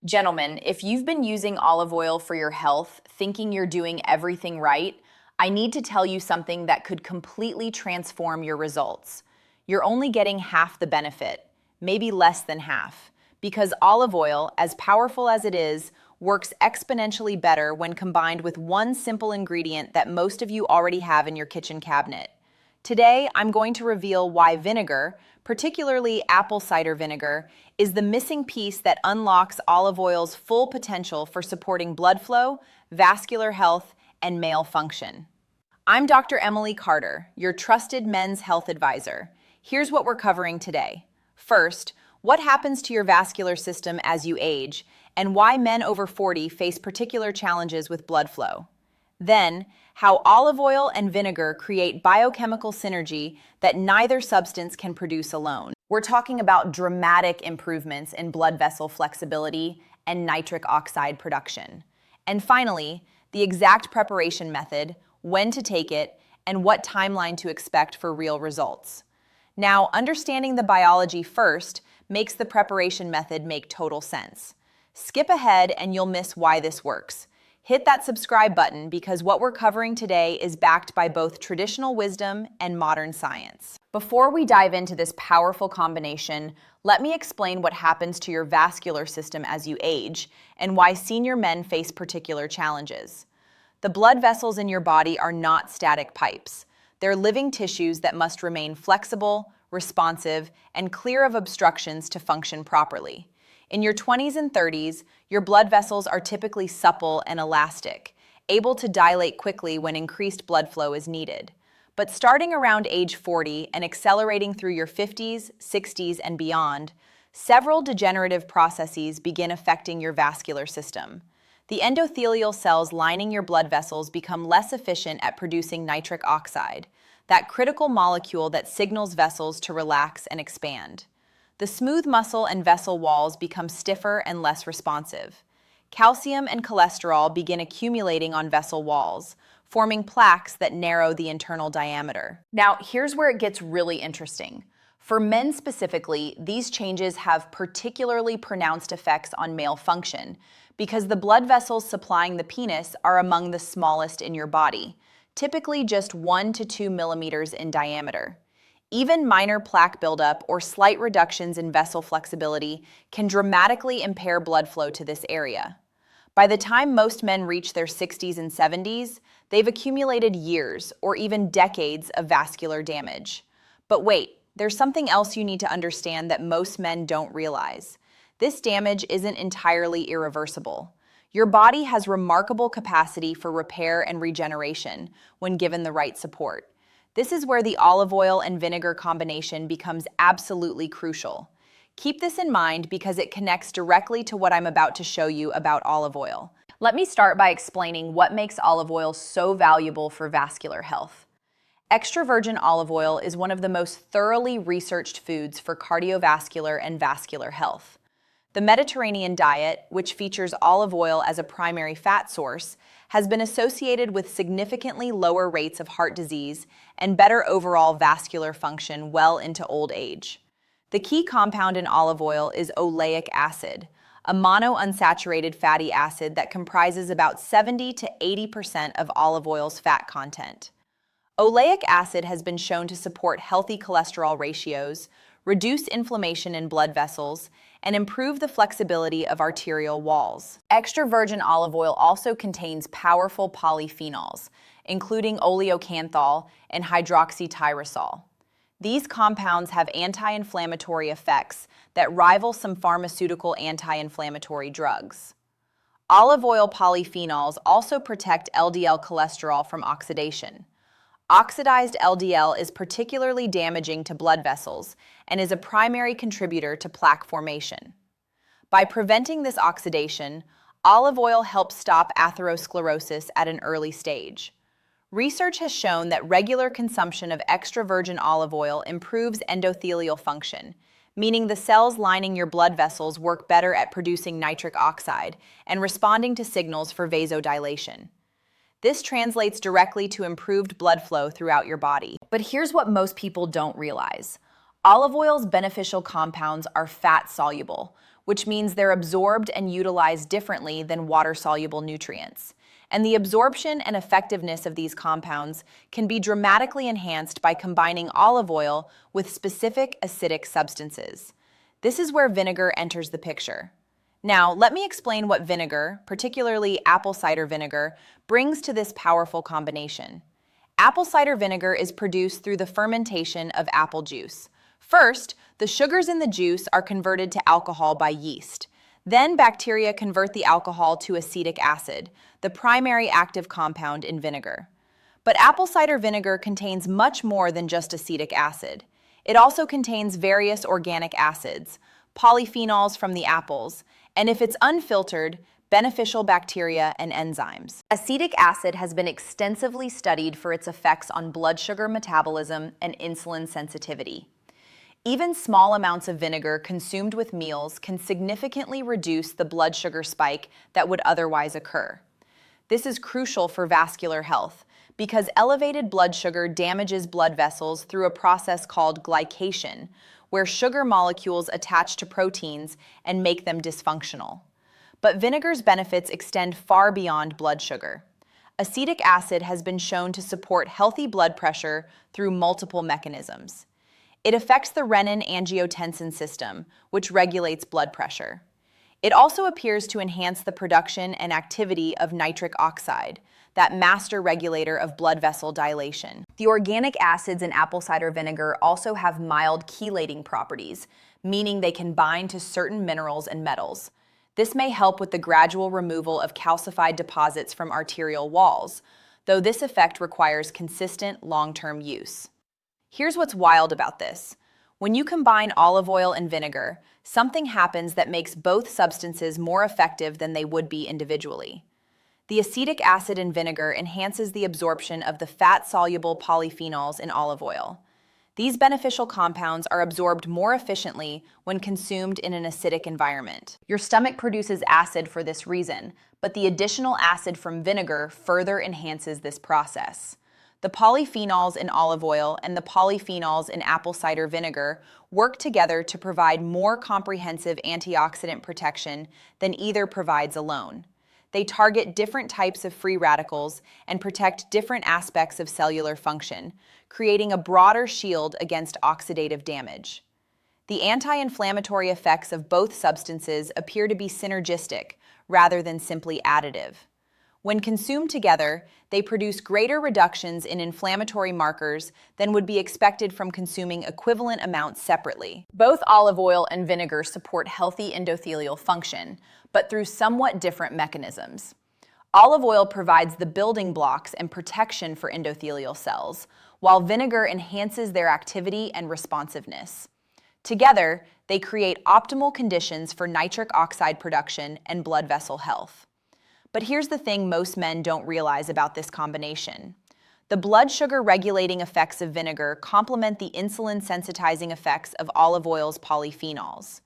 Gentlemen, if you've been using olive oil for your health, thinking you're doing everything right, I need to tell you something that could completely transform your results. You're only getting half the benefit, maybe less than half, because olive oil, as powerful as it is, works exponentially better when combined with one simple ingredient that most of you already have in your kitchen cabinet. Today, I'm going to reveal why vinegar, particularly apple cider vinegar, is the missing piece that unlocks olive oil's full potential for supporting blood flow, vascular health, and male function. I'm Dr. Emily Carter, your trusted men's health advisor. Here's what we're covering today. First, what happens to your vascular system as you age, and why men over 40 face particular challenges with blood flow. Then, how olive oil and vinegar create biochemical synergy that neither substance can produce alone. We're talking about dramatic improvements in blood vessel flexibility and nitric oxide production. And finally, the exact preparation method, when to take it, and what timeline to expect for real results. Now, understanding the biology first makes the preparation method make total sense. Skip ahead and you'll miss why this works. Hit that subscribe button because what we're covering today is backed by both traditional wisdom and modern science. Before we dive into this powerful combination, let me explain what happens to your vascular system as you age and why senior men face particular challenges. The blood vessels in your body are not static pipes. They're living tissues that must remain flexible, responsive, and clear of obstructions to function properly. In your 20s and 30s, your blood vessels are typically supple and elastic, able to dilate quickly when increased blood flow is needed. But starting around age 40 and accelerating through your 50s, 60s, and beyond, several degenerative processes begin affecting your vascular system. The endothelial cells lining your blood vessels become less efficient at producing nitric oxide, that critical molecule that signals vessels to relax and expand. The smooth muscle and vessel walls become stiffer and less responsive. Calcium and cholesterol begin accumulating on vessel walls, forming plaques that narrow the internal diameter. Now, here's where it gets really interesting. For men specifically, these changes have particularly pronounced effects on male function because the blood vessels supplying the penis are among the smallest in your body, typically just 1 to 2 millimeters in diameter. Even minor plaque buildup or slight reductions in vessel flexibility can dramatically impair blood flow to this area. By the time most men reach their 60s and 70s, they've accumulated years or even decades of vascular damage. But wait, there's something else you need to understand that most men don't realize. This damage isn't entirely irreversible. Your body has remarkable capacity for repair and regeneration when given the right support. This is where the olive oil and vinegar combination becomes absolutely crucial. Keep this in mind because it connects directly to what I'm about to show you about olive oil. Let me start by explaining what makes olive oil so valuable for vascular health. Extra virgin olive oil is one of the most thoroughly researched foods for cardiovascular and vascular health. The Mediterranean diet, which features olive oil as a primary fat source, has been associated with significantly lower rates of heart disease and better overall vascular function well into old age. The key compound in olive oil is oleic acid, a monounsaturated fatty acid that comprises about 70 to 80% of olive oil's fat content. Oleic acid has been shown to support healthy cholesterol ratios, reduce inflammation in blood vessels, and improve the flexibility of arterial walls. Extra virgin olive oil also contains powerful polyphenols, including oleocanthal and hydroxytyrosol. These compounds have anti-inflammatory effects that rival some pharmaceutical anti-inflammatory drugs. Olive oil polyphenols also protect LDL cholesterol from oxidation. Oxidized LDL is particularly damaging to blood vessels and is a primary contributor to plaque formation. By preventing this oxidation, olive oil helps stop atherosclerosis at an early stage. Research has shown that regular consumption of extra virgin olive oil improves endothelial function, meaning the cells lining your blood vessels work better at producing nitric oxide and responding to signals for vasodilation. This translates directly to improved blood flow throughout your body. But here's what most people don't realize. Olive oil's beneficial compounds are fat-soluble, which means they're absorbed and utilized differently than water-soluble nutrients. And the absorption and effectiveness of these compounds can be dramatically enhanced by combining olive oil with specific acidic substances. This is where vinegar enters the picture. Now, let me explain what vinegar, particularly apple cider vinegar, brings to this powerful combination. Apple cider vinegar is produced through the fermentation of apple juice. First, the sugars in the juice are converted to alcohol by yeast. Then bacteria convert the alcohol to acetic acid, the primary active compound in vinegar. But apple cider vinegar contains much more than just acetic acid. It also contains various organic acids, polyphenols from the apples, and if it's unfiltered, beneficial bacteria and enzymes. Acetic acid has been extensively studied for its effects on blood sugar metabolism and insulin sensitivity. Even small amounts of vinegar consumed with meals can significantly reduce the blood sugar spike that would otherwise occur. This is crucial for vascular health because elevated blood sugar damages blood vessels through a process called glycation, where sugar molecules attach to proteins and make them dysfunctional. But vinegar's benefits extend far beyond blood sugar. Acetic acid has been shown to support healthy blood pressure through multiple mechanisms. It affects the renin-angiotensin system, which regulates blood pressure. It also appears to enhance the production and activity of nitric oxide, that master regulator of blood vessel dilation. The organic acids in apple cider vinegar also have mild chelating properties, meaning they can bind to certain minerals and metals. This may help with the gradual removal of calcified deposits from arterial walls, though this effect requires consistent long-term use. Here's what's wild about this. When you combine olive oil and vinegar, something happens that makes both substances more effective than they would be individually. The acetic acid in vinegar enhances the absorption of the fat-soluble polyphenols in olive oil. These beneficial compounds are absorbed more efficiently when consumed in an acidic environment. Your stomach produces acid for this reason, but the additional acid from vinegar further enhances this process. The polyphenols in olive oil and the polyphenols in apple cider vinegar work together to provide more comprehensive antioxidant protection than either provides alone. They target different types of free radicals and protect different aspects of cellular function, creating a broader shield against oxidative damage. The anti-inflammatory effects of both substances appear to be synergistic rather than simply additive. When consumed together, they produce greater reductions in inflammatory markers than would be expected from consuming equivalent amounts separately. Both olive oil and vinegar support healthy endothelial function, but through somewhat different mechanisms. Olive oil provides the building blocks and protection for endothelial cells, while vinegar enhances their activity and responsiveness. Together, they create optimal conditions for nitric oxide production and blood vessel health. But here's the thing most men don't realize about this combination. The blood sugar regulating effects of vinegar complement the insulin sensitizing effects of olive oil's polyphenols.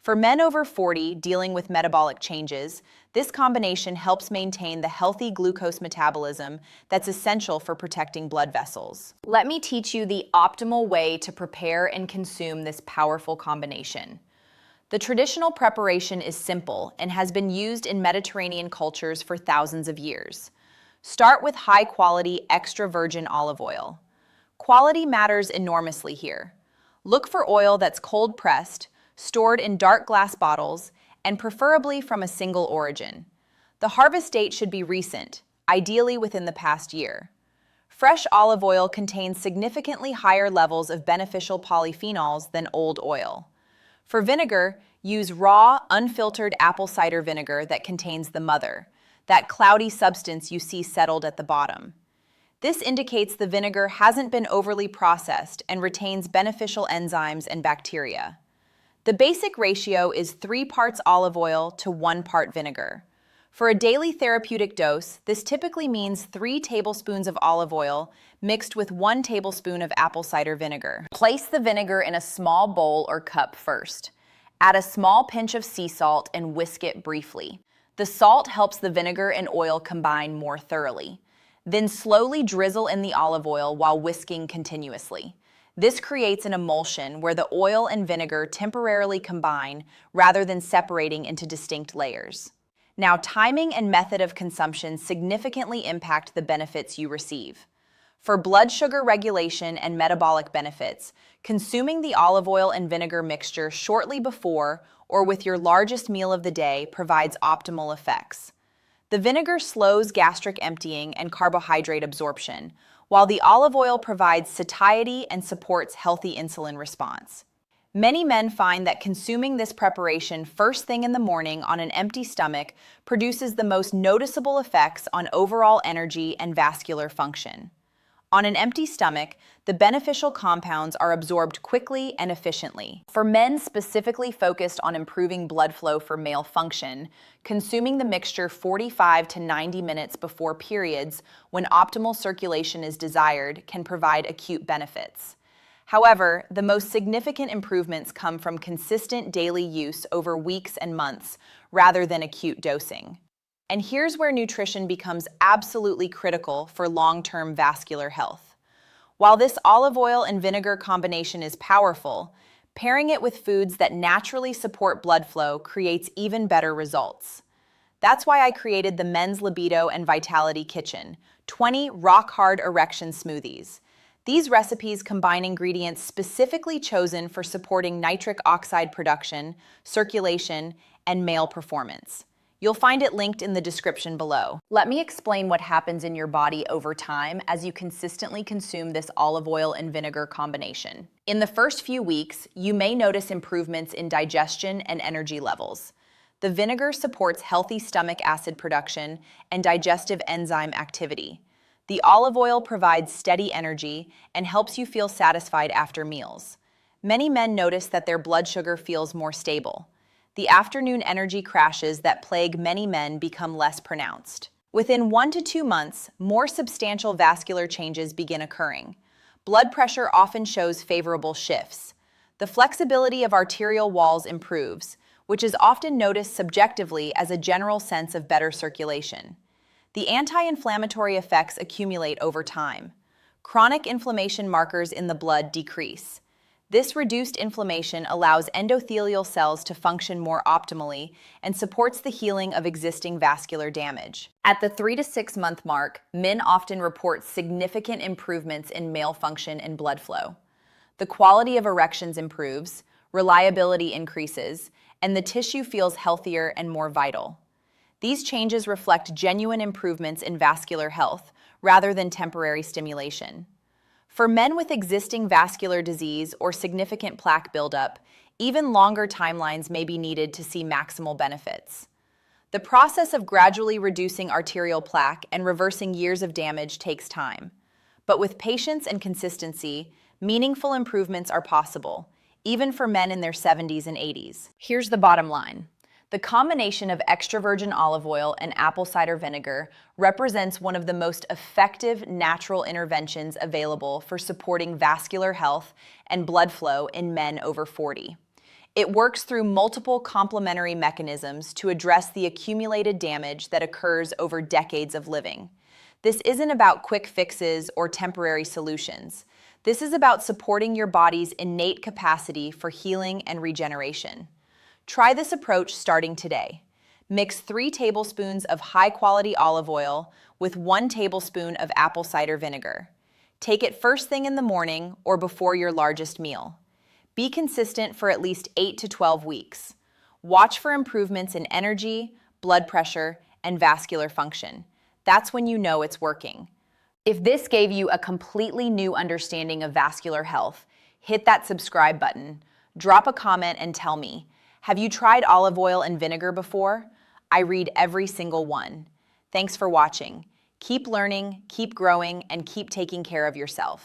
For men over 40 dealing with metabolic changes, this combination helps maintain the healthy glucose metabolism that's essential for protecting blood vessels. Let me teach you the optimal way to prepare and consume this powerful combination. The traditional preparation is simple and has been used in Mediterranean cultures for thousands of years. Start with high-quality extra virgin olive oil. Quality matters enormously here. Look for oil that's cold-pressed, stored in dark glass bottles, and preferably from a single origin. The harvest date should be recent, ideally within the past year. Fresh olive oil contains significantly higher levels of beneficial polyphenols than old oil. For vinegar, use raw, unfiltered apple cider vinegar that contains the mother, that cloudy substance you see settled at the bottom. This indicates the vinegar hasn't been overly processed and retains beneficial enzymes and bacteria. The basic ratio is 3 parts olive oil to 1 part vinegar. For a daily therapeutic dose, this typically means 3 tablespoons of olive oil mixed with 1 tablespoon of apple cider vinegar. Place the vinegar in a small bowl or cup first. Add a small pinch of sea salt and whisk it briefly. The salt helps the vinegar and oil combine more thoroughly. Then slowly drizzle in the olive oil while whisking continuously. This creates an emulsion where the oil and vinegar temporarily combine rather than separating into distinct layers. Now, timing and method of consumption significantly impact the benefits you receive. For blood sugar regulation and metabolic benefits, consuming the olive oil and vinegar mixture shortly before or with your largest meal of the day provides optimal effects. The vinegar slows gastric emptying and carbohydrate absorption, while the olive oil provides satiety and supports healthy insulin response. Many men find that consuming this preparation first thing in the morning on an empty stomach produces the most noticeable effects on overall energy and vascular function. On an empty stomach, the beneficial compounds are absorbed quickly and efficiently. For men specifically focused on improving blood flow for male function, consuming the mixture 45 to 90 minutes before periods when optimal circulation is desired can provide acute benefits. However, the most significant improvements come from consistent daily use over weeks and months rather than acute dosing. And here's where nutrition becomes absolutely critical for long-term vascular health. While this olive oil and vinegar combination is powerful, pairing it with foods that naturally support blood flow creates even better results. That's why I created the Men's Libido and Vitality Kitchen, 20 rock-hard erection smoothies. These recipes combine ingredients specifically chosen for supporting nitric oxide production, circulation, and male performance. You'll find it linked in the description below. Let me explain what happens in your body over time as you consistently consume this olive oil and vinegar combination. In the first few weeks, you may notice improvements in digestion and energy levels. The vinegar supports healthy stomach acid production and digestive enzyme activity. The olive oil provides steady energy and helps you feel satisfied after meals. Many men notice that their blood sugar feels more stable. The afternoon energy crashes that plague many men become less pronounced. Within 1 to 2 months, more substantial vascular changes begin occurring. Blood pressure often shows favorable shifts. The flexibility of arterial walls improves, which is often noticed subjectively as a general sense of better circulation. The anti-inflammatory effects accumulate over time. Chronic inflammation markers in the blood decrease. This reduced inflammation allows endothelial cells to function more optimally and supports the healing of existing vascular damage. At the 3 to 6 month mark, men often report significant improvements in male function and blood flow. The quality of erections improves, reliability increases, and the tissue feels healthier and more vital. These changes reflect genuine improvements in vascular health rather than temporary stimulation. For men with existing vascular disease or significant plaque buildup, even longer timelines may be needed to see maximal benefits. The process of gradually reducing arterial plaque and reversing years of damage takes time. But with patience and consistency, meaningful improvements are possible, even for men in their 70s and 80s. Here's the bottom line. The combination of extra virgin olive oil and apple cider vinegar represents one of the most effective natural interventions available for supporting vascular health and blood flow in men over 40. It works through multiple complementary mechanisms to address the accumulated damage that occurs over decades of living. This isn't about quick fixes or temporary solutions. This is about supporting your body's innate capacity for healing and regeneration. Try this approach starting today. Mix 3 tablespoons of high-quality olive oil with 1 tablespoon of apple cider vinegar. Take it first thing in the morning or before your largest meal. Be consistent for at least 8 to 12 weeks. Watch for improvements in energy, blood pressure, and vascular function. That's when you know it's working. If this gave you a completely new understanding of vascular health, hit that subscribe button, drop a comment and tell me, have you tried olive oil and vinegar before? I read every single one. Thanks for watching. Keep learning, keep growing, and keep taking care of yourself.